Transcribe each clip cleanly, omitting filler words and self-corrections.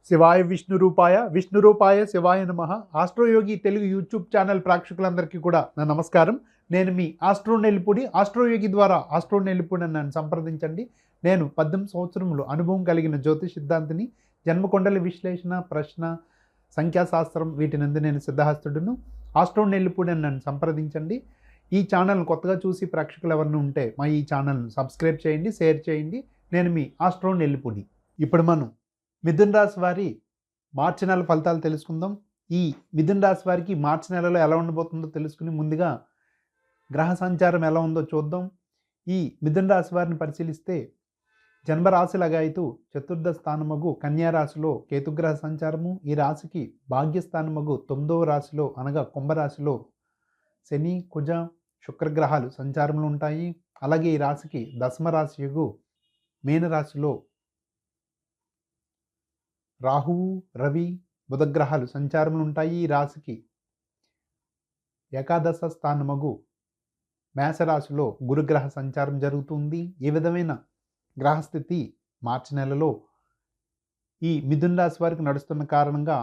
శివాయ విష్ణు రూపాయ శివాయ నమః. ఆస్ట్రోయోగి తెలుగు యూట్యూబ్ ఛానల్ ప్రేక్షకులందరికీ కూడా నా నమస్కారం. నేను మీ ఆస్ట్రో నెల్లిపూడి. ఆస్ట్రోయోగి ద్వారా ఆస్ట్రో నెల్లిపూడి నన్ను సంప్రదించండి. నేను 18 సంవత్సరములు అనుభవం కలిగిన జ్యోతిష్ సిద్ధాంతిని. జన్మకొండల విశ్లేషణ, ప్రశ్న, సంఖ్యాశాస్త్రం వీటినందు నేను సిద్ధహస్తుడును. ఆస్ట్రో నెల్లిపూడి నన్ను సంప్రదించండి. ఈ ఛానల్ కొత్తగా చూసి ప్రేక్షకులు ఎవరైనా ఉంటే మా ఈ ఛానల్ను సబ్స్క్రైబ్ చేయండి, షేర్ చేయండి. నేను మీ ఆస్ట్రో నెల్లిపూడి. ఇప్పుడు మనం మిథున్ రాశి వారి మార్చి నెల ఫలితాలు తెలుసుకుందాం. ఈ మిథున్ రాశి వారికి మార్చి నెలలో ఎలా ఉండబోతుందో తెలుసుకుని ముందుగా గ్రహ సంచారం ఎలా ఉందో చూద్దాం. ఈ మిథున్ రాశి వారిని పరిశీలిస్తే జన్మరాశి లగాయతు చతుర్థ స్థానమగు కన్యా రాశిలో కేతుగ్రహ సంచారము, ఈ రాశికి భాగ్యస్థానమగు 9వ రాశిలో అనగా కుంభరాశిలో శని, కుజ, శుక్రగ్రహాలు సంచారంలో ఉంటాయి. అలాగే ఈ రాశికి దశమ రాశియగు మీనరాశిలో రాహువు, రవి, బుధగ్రహాలు సంచారములు ఉంటాయి. ఈ రాశికి ఏకాదశ స్థానమగు మేషరాశిలో గురుగ్రహ సంచారం జరుగుతుంది. ఈ విధమైన గ్రహస్థితి మార్చి నెలలో ఈ మిథున్ రాశి వారికి నడుస్తున్న కారణంగా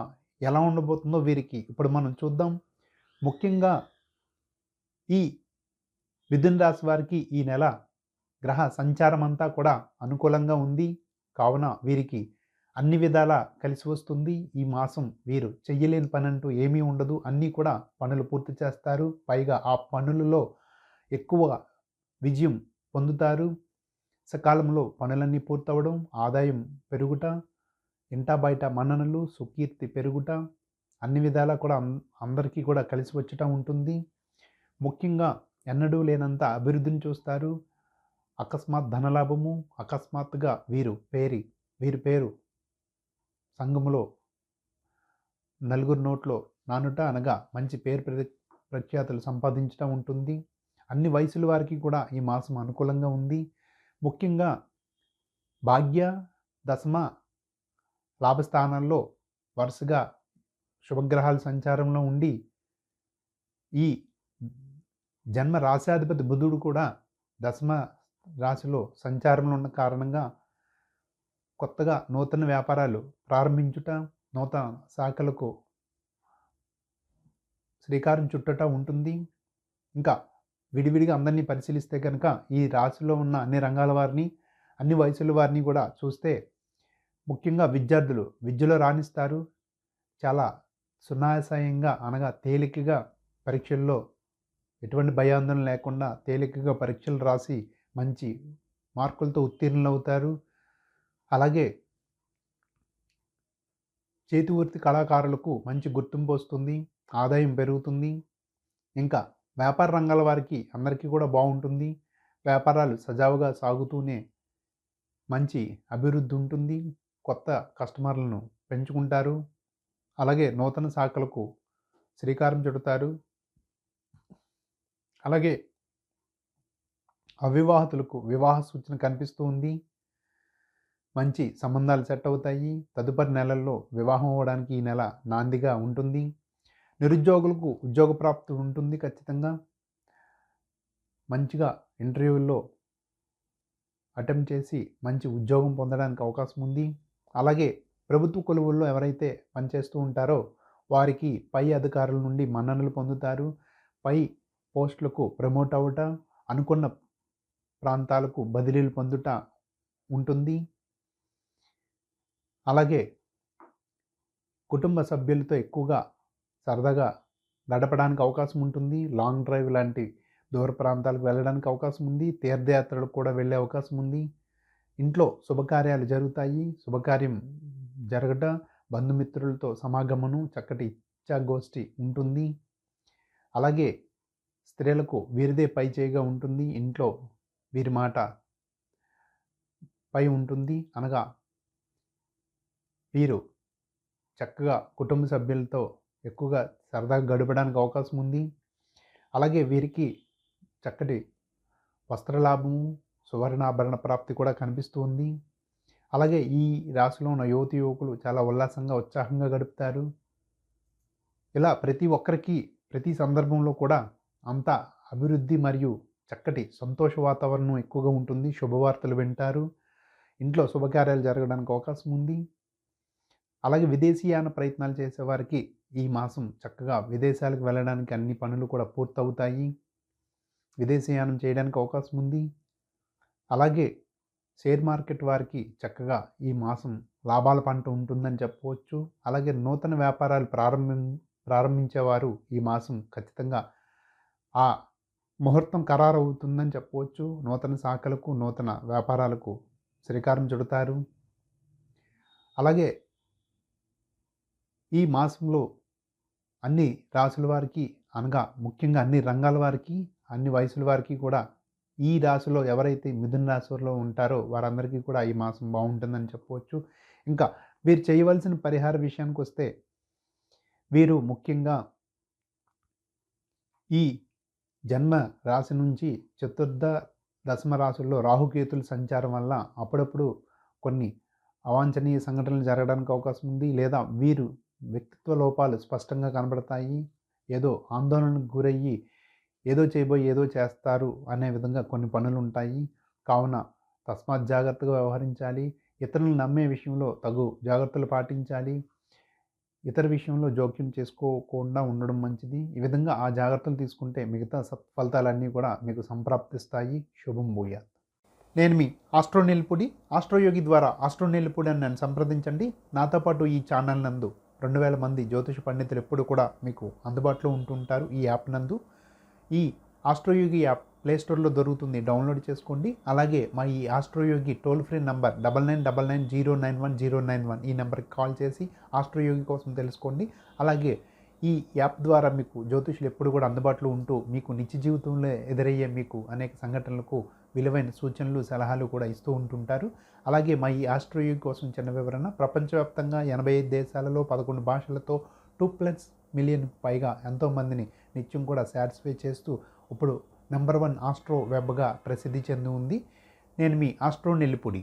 ఎలా ఉండబోతుందో వీరికి ఇప్పుడు మనం చూద్దాం. ముఖ్యంగా ఈ మిథున్ రాశి వారికి ఈ నెల గ్రహ సంచారం అంతా కూడా అనుకూలంగా ఉంది. కావున వీరికి అన్ని విధాలా కలిసి వస్తుంది. ఈ మాసం వీరు చెయ్యలేని పని అంటూ ఏమీ ఉండదు. అన్నీ కూడా పనులు పూర్తి చేస్తారు. పైగా ఆ పనులలో ఎక్కువ విజయం పొందుతారు. సకాలంలో పనులన్నీ పూర్తవడం, ఆదాయం పెరుగుట, ఇంటా బయట మన్ననలు, సుకీర్తి పెరుగుట, అన్ని విధాలా కూడా అందరికీ కూడా కలిసి వచ్చటం ఉంటుంది. ముఖ్యంగా ఎన్నడూ లేనంత అభివృద్ధిని చూస్తారు. అకస్మాత్ ధనలాభము, అకస్మాత్తుగా వీరి పేరు సంఘములో నలుగురు నోట్లో నానుట అనగా మంచి పేరు ప్రఖ్యాతులు సంపాదించడం ఉంటుంది. అన్ని వయసుల వారికి కూడా ఈ మాసం అనుకూలంగా ఉంది. ముఖ్యంగా భాగ్య, దశమ లాభస్థానాల్లో వరుసగా శుభగ్రహాల సంచారంలో ఉండి ఈ జన్మ రాశాధిపతి బుధుడు కూడా దశమ రాశిలో సంచారంలో ఉన్న కారణంగా కొత్తగా నూతన వ్యాపారాలు ప్రారంభించుట, నూతన శాఖలకు శ్రీకారం చుట్టట ఉంటుంది. ఇంకా విడివిడిగా అందరినీ పరిశీలిస్తే కనుక ఈ రాశిలో ఉన్న అన్ని రంగాల వారిని, అన్ని వయసుల వారిని కూడా చూస్తే ముఖ్యంగా విద్యార్థులు విద్యలో రాణిస్తారు. చాలా సునాయాసంగా అనగా తేలికగా పరీక్షల్లో ఎటువంటి భయాందోళన లేకుండా తేలికగా పరీక్షలు రాసి మంచి మార్కులతో ఉత్తీర్ణులవుతారు. అలాగే చేతి వృత్తి కళాకారులకు మంచి గుర్తింపు వస్తుంది, ఆదాయం పెరుగుతుంది. ఇంకా వ్యాపార రంగాల వారికి అందరికీ కూడా బాగుంటుంది. వ్యాపారాలు సజావుగా సాగుతూనే మంచి అభివృద్ధి ఉంటుంది. కొత్త కస్టమర్లను పెంచుకుంటారు. అలాగే నూతన శాఖలకు శ్రీకారం చుడతారు. అలాగే అవివాహితులకు వివాహ సూచన కనిపిస్తూ ఉంది. మంచి సంబంధాలు సెట్ అవుతాయి. తదుపరి నెలల్లో వివాహం అవ్వడానికి ఈ నెల నాందిగా ఉంటుంది. నిరుద్యోగులకు ఉద్యోగ ప్రాప్తి ఉంటుంది. ఖచ్చితంగా మంచిగా ఇంటర్వ్యూల్లో అటెంప్ట్ చేసి మంచి ఉద్యోగం పొందడానికి అవకాశం ఉంది. అలాగే ప్రభుత్వ కొలువుల్లో ఎవరైతే పనిచేస్తూ ఉంటారో వారికి పై అధికారుల నుండి మన్ననలు పొందుతారు. పై పోస్టులకు ప్రమోట్ అవ్వట, అనుకున్న ప్రాంతాలకు బదిలీలు పొందుట ఉంటుంది. అలాగే కుటుంబ సభ్యులతో ఎక్కువగా సరదాగా గడపడానికి అవకాశం ఉంటుంది. లాంగ్ డ్రైవ్ లాంటి దూర ప్రాంతాలకు వెళ్ళడానికి అవకాశం ఉంది. తీర్థయాత్రలకు కూడా వెళ్ళే అవకాశం ఉంది. ఇంట్లో శుభకార్యాలు జరుగుతాయి. శుభకార్యం జరగట, బంధుమిత్రులతో సమాగమనం, చక్కటి ఇచ్ఛాగోష్ఠి ఉంటుంది. అలాగే స్త్రీలకు వీరిదే పై చేయిగా ఉంటుంది. ఇంట్లో వీరి మాట పై ఉంటుంది. అనగా వీరు చక్కగా కుటుంబ సభ్యులతో ఎక్కువగా సరదాగా గడపడానికి అవకాశం ఉంది. అలాగే వీరికి చక్కటి వస్త్రలాభము, సువర్ణాభరణ ప్రాప్తి కూడా కనిపిస్తూ ఉంది. అలాగే ఈ రాశిలో ఉన్న యువతి యువకులు చాలా ఉల్లాసంగా, ఉత్సాహంగా గడుపుతారు. ఇలా ప్రతి ఒక్కరికి ప్రతి సందర్భంలో కూడా అంతా అభివృద్ధి మరియు చక్కటి సంతోష వాతావరణం ఎక్కువగా ఉంటుంది. శుభవార్తలు వింటారు. ఇంట్లో శుభకార్యాలు జరగడానికి అవకాశం ఉంది. అలాగే విదేశీయాన ప్రయత్నాలు చేసేవారికి ఈ మాసం చక్కగా విదేశాలకు వెళ్ళడానికి అన్ని పనులు కూడా పూర్తవుతాయి. విదేశీయానం చేయడానికి అవకాశం ఉంది. అలాగే షేర్ మార్కెట్ వారికి చక్కగా ఈ మాసం లాభాల పంట ఉంటుందని చెప్పవచ్చు. అలాగే నూతన వ్యాపారాలు ప్రారంభించేవారు ఈ మాసం ఖచ్చితంగా ఆ ముహూర్తం ఖరారవుతుందని చెప్పవచ్చు. నూతన శాఖలకు, నూతన వ్యాపారాలకు శ్రీకారం చుడతారు. అలాగే ఈ మాసంలో అన్ని రాసుల వారికి, అనగా ముఖ్యంగా అన్ని రంగాల వారికి, అన్ని వయసుల వారికి కూడా ఈ రాశిలో ఎవరైతే మిథున రాశిలో ఉంటారో వారందరికీ కూడా ఈ మాసం బాగుంటుందని చెప్పవచ్చు. ఇంకా వీరు చేయవలసిన పరిహార విషయానికి వస్తే, వీరు ముఖ్యంగా ఈ జన్మ రాశి నుంచి చతుర్థ, దశమ రాశుల్లో రాహుకేతుల సంచారం వల్ల అప్పుడప్పుడు కొన్ని అవాంఛనీయ సంఘటనలు జరగడానికి అవకాశం ఉంది. లేదా వీరు వ్యక్తిత్వ లోపాలు స్పష్టంగా కనబడతాయి. ఏదో ఆందోళనకు గురయ్యి ఏదో చేయబోయి ఏదో చేస్తారు అనే విధంగా కొన్ని పనులు ఉంటాయి. కావున తస్మాత్ జాగ్రత్తగా వ్యవహరించాలి. ఇతరులను నమ్మే విషయంలో తగు జాగ్రత్తలు పాటించాలి. ఇతర విషయంలో జోక్యం చేసుకోకుండా ఉండడం మంచిది. ఈ విధంగా ఆ జాగ్రత్తలు తీసుకుంటే మిగతా సత్ఫలితాలన్నీ కూడా మీకు సంప్రాప్తిస్తాయి. శుభం భూయాత్. నేను మీ ఆస్ట్రో నెల్లిపూడి. ఆస్ట్రోయోగి ద్వారా ఆస్ట్రో నెల్లిపూడి అని నన్ను సంప్రదించండి. నాతో పాటు ఈ ఛానల్ నందు 2000 మంది జ్యోతిష పండితులు ఎప్పుడు కూడా మీకు అందుబాటులో ఉంటుంటారు. ఈ యాప్ నందు ఈ ఆస్ట్రోయోగి యాప్ ప్లేస్టోర్లో దొరుకుతుంది, డౌన్లోడ్ చేసుకోండి. అలాగే మా ఈ ఆస్ట్రోయోగి టోల్ ఫ్రీ నంబర్ 9999091091 ఈ నెంబర్కి కాల్ చేసి ఆస్ట్రోయోగి కోసం తెలుసుకోండి. అలాగే ఈ యాప్ ద్వారా మీకు జ్యోతిషులు ఎప్పుడు కూడా అందుబాటులో ఉంటూ మీకు నిత్య జీవితంలో ఎదురయ్యే మీకు అనేక సంఘటనలకు విలువైన సూచనలు, సలహాలు కూడా ఇస్తూ ఉంటుంటారు. అలాగే మా ఈ ఆస్ట్రోయోగి కోసం చిన్న వివరణ: ప్రపంచవ్యాప్తంగా 85 దేశాలలో 11 భాషలతో 2+ మిలియన్ పైగా ఎంతోమందిని నిత్యం కూడా సాటిస్ఫై చేస్తూ ఇప్పుడు నంబర్ 1 ఆస్ట్రో వెబ్గా ప్రసిద్ధి చెంది ఉంది. నేను మీ ఆస్ట్రో నెల్లిపూడి.